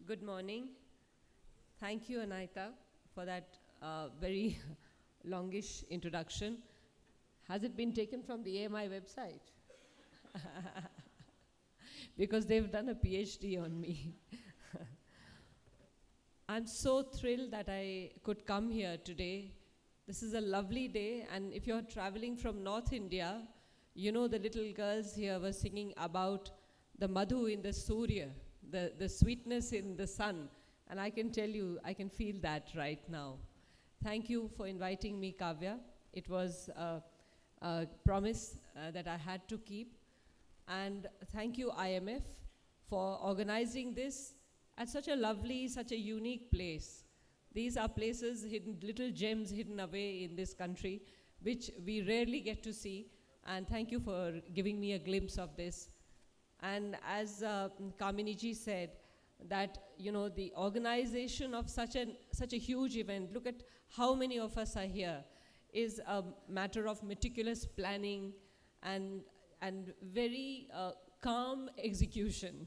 Good morning. Thank you, Anaita, for that very longish introduction. Has it been taken from the AMI website? Because they've done a PhD on me. I'm so thrilled that I could come here today. This is a lovely day, and if you're traveling from North India, you know the little girls here were singing about the madhu in the surya, the sweetness in the sun, and I can tell you, I can feel that right now. Thank you for inviting me, Kavya. It was a promise that I had to keep, and thank you, IMF, for organizing this at such a lovely, such a unique place. These are places, hidden, little gems hidden away in this country, which we rarely get to see, and thank you for giving me a glimpse of this. And as Kaminiji said, that the organization of such a huge event, look at how many of us are here, is a matter of meticulous planning and very calm execution.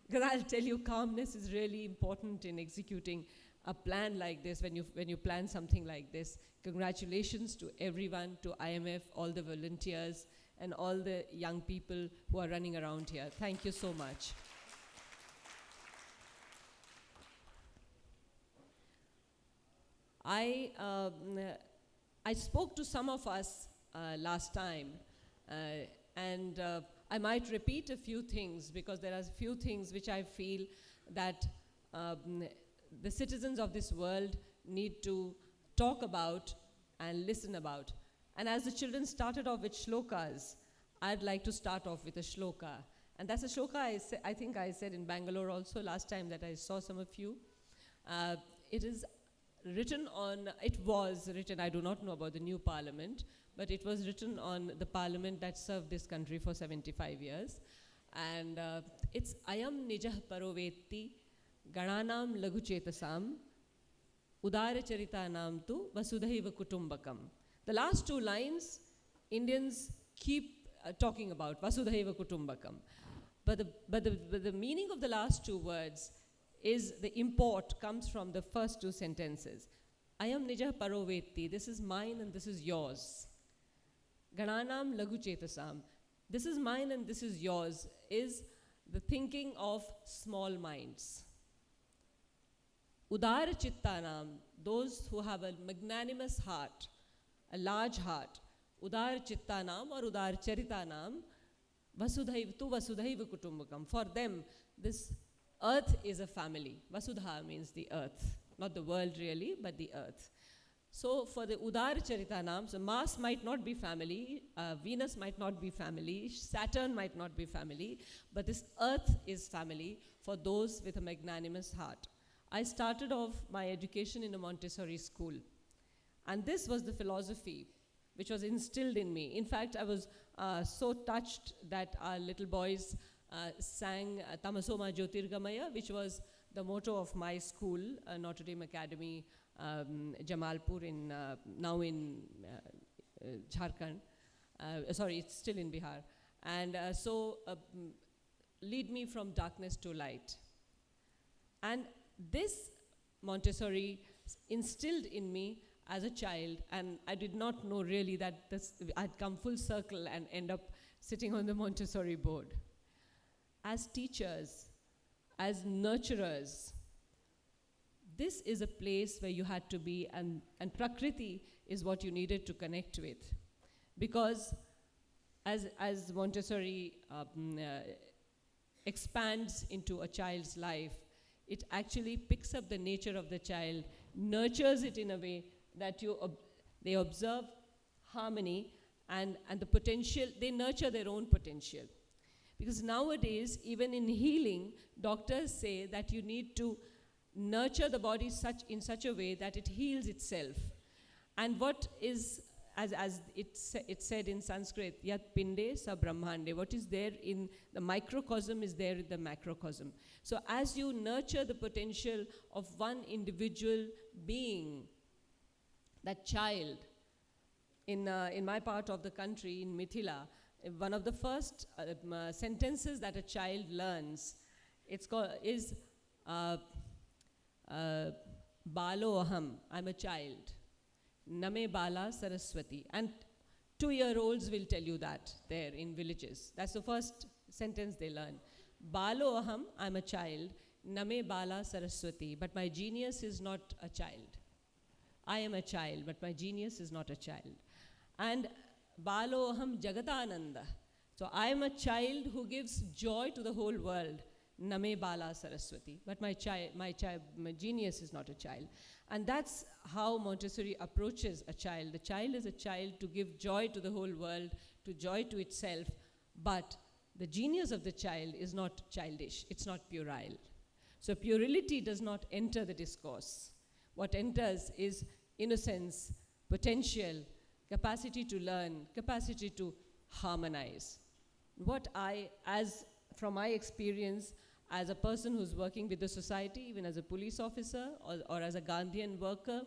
Because I'll tell you, calmness is really important in executing a plan like this, when you plan something like this. Congratulations to everyone, to IMF, all the volunteers, and all the young people who are running around here. Thank you so much. I spoke to some of us last time, and I might repeat a few things, because there are a few things which I feel that the citizens of this world need to talk about and listen about. And as the children started off with shlokas, I'd like to start off with a shloka. And that's a shloka I think I said in Bangalore also last time that I saw some of you. It was written, I do not know about the new parliament, but it was written on the parliament that served this country for 75 years. And it's Ayam Nijah Parovetti Gananam Laguchetasam Udaracharitanam tu Vasudhaiva Kutumbakam. The last two lines, Indians keep talking about Vasudhaiva Kutumbakam. But the meaning of the last two words is, the import comes from the first two sentences. Ayam Nijah Parovetti, this is mine and this is yours. Gananam Laguchetasam, this is mine and this is yours, is the thinking of small minds. Udara Chittanam, those who have a magnanimous heart, a large heart. Udar Chittanam or Udar Charitanam, Vasudhaiva tu Vasudhaiva Kutumbakam. For them, this earth is a family. Vasudha means the earth, not the world really, but the earth. So for the Udar Charitanam, so Mars might not be family, Venus might not be family, Saturn might not be family, but this earth is family for those with a magnanimous heart. I started off my education in a Montessori school. And this was the philosophy which was instilled in me. In fact, I was so touched that our little boys sang Tamasoma Jyotirgamaya, which was the motto of my school, Notre Dame Academy, Jamalpur, now in Jharkhand. Sorry, it's still in Bihar. And so lead me from darkness to light. And this Montessori instilled in me as a child, and I did not know really that I'd come full circle and end up sitting on the Montessori board. As teachers, as nurturers, this is a place where you had to be, and Prakriti is what you needed to connect with. Because as Montessori expands into a child's life, it actually picks up the nature of the child, nurtures it in a way that they observe harmony and the potential, they nurture their own potential. Because nowadays, even in healing, doctors say that you need to nurture the body in such a way that it heals itself. And what is, as it said in Sanskrit, Yat Pinde Sa Brahmande, what is there in the microcosm is there in the macrocosm. So as you nurture the potential of one individual being, that child, in my part of the country, in Mithila, one of the first sentences that a child learns, is uh, Balo aham, I'm a child. Name bala saraswati. And 2-year-olds will tell you that there in villages. That's the first sentence they learn. Balo aham, I'm a child. Name bala saraswati. But my genius is not a child. I am a child, but my genius is not a child. And Balo aham jagatananda. So I am a child who gives joy to the whole world. Name bala saraswati. But my genius is not a child. And that's how Montessori approaches a child. The child is a child to give joy to the whole world, to joy to itself. But the genius of the child is not childish. It's not puerile. So puerility does not enter the discourse. What enters is innocence, potential, capacity to learn, capacity to harmonize. What from my experience as a person who's working with the society, even as a police officer or as a Gandhian worker,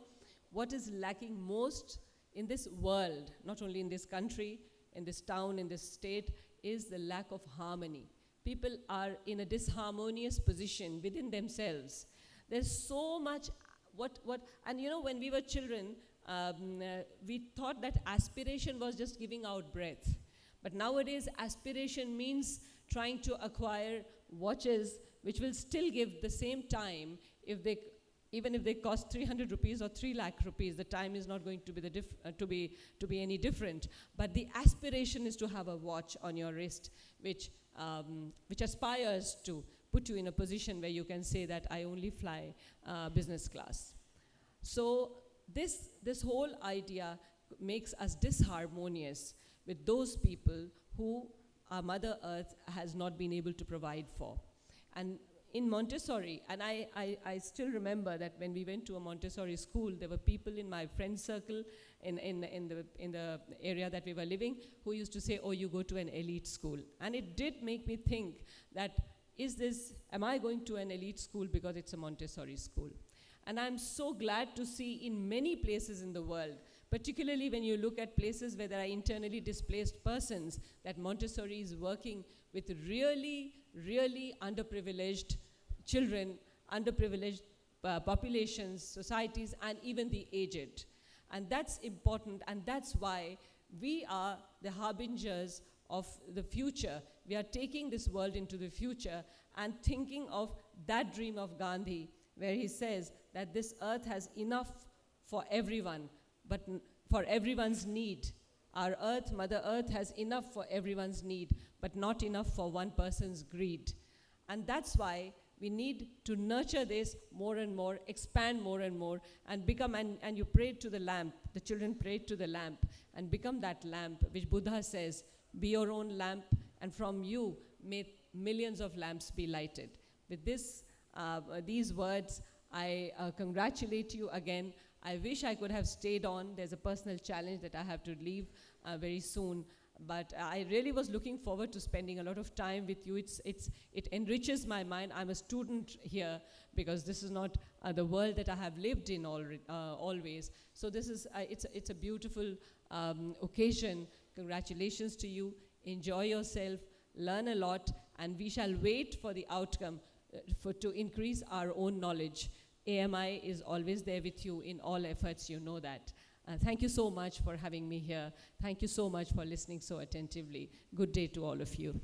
what is lacking most in this world, not only in this country, in this town, in this state, is the lack of harmony. People are in a disharmonious position within themselves. There's so much, and when we were children, we thought that aspiration was just giving out breath. But nowadays, aspiration means trying to acquire watches which will still give the same time even if they cost 300 rupees or 3 lakh rupees. The time is not going to be to be any different. But the aspiration is to have a watch on your wrist which aspires to put you in a position where you can say that I only fly business class. So this whole idea makes us disharmonious with those people who our Mother Earth has not been able to provide for. And in Montessori, and I still remember that when we went to a Montessori school, there were people in my friend circle in the area that we were living who used to say, oh, you go to an elite school. And it did make me think that, am I going to an elite school because it's a Montessori school? And I'm so glad to see in many places in the world, particularly when you look at places where there are internally displaced persons, that Montessori is working with really, really underprivileged children, underprivileged populations, societies, and even the aged. And that's important, and that's why we are the harbingers of the future. We are taking this world into the future and thinking of that dream of Gandhi, where he says that this earth has enough for everyone, but for everyone's need. Our earth, Mother Earth, has enough for everyone's need, but not enough for one person's greed. And that's why we need to nurture this more and more, expand more and more, and become, and you prayed to the lamp, the children prayed to the lamp, and become that lamp, which Buddha says, be your own lamp, and from you may millions of lamps be lighted. With these words, I congratulate you again. I wish I could have stayed on. There's a personal challenge that I have to leave very soon. But I really was looking forward to spending a lot of time with you. It enriches my mind. I'm a student here because this is not the world that I have lived in always. So this is it's a beautiful occasion. Congratulations to you. Enjoy yourself. Learn a lot. And we shall wait for the outcome to increase our own knowledge. AMI is always there with you in all efforts, you know that. Thank you so much for having me here. Thank you so much for listening so attentively. Good day to all of you.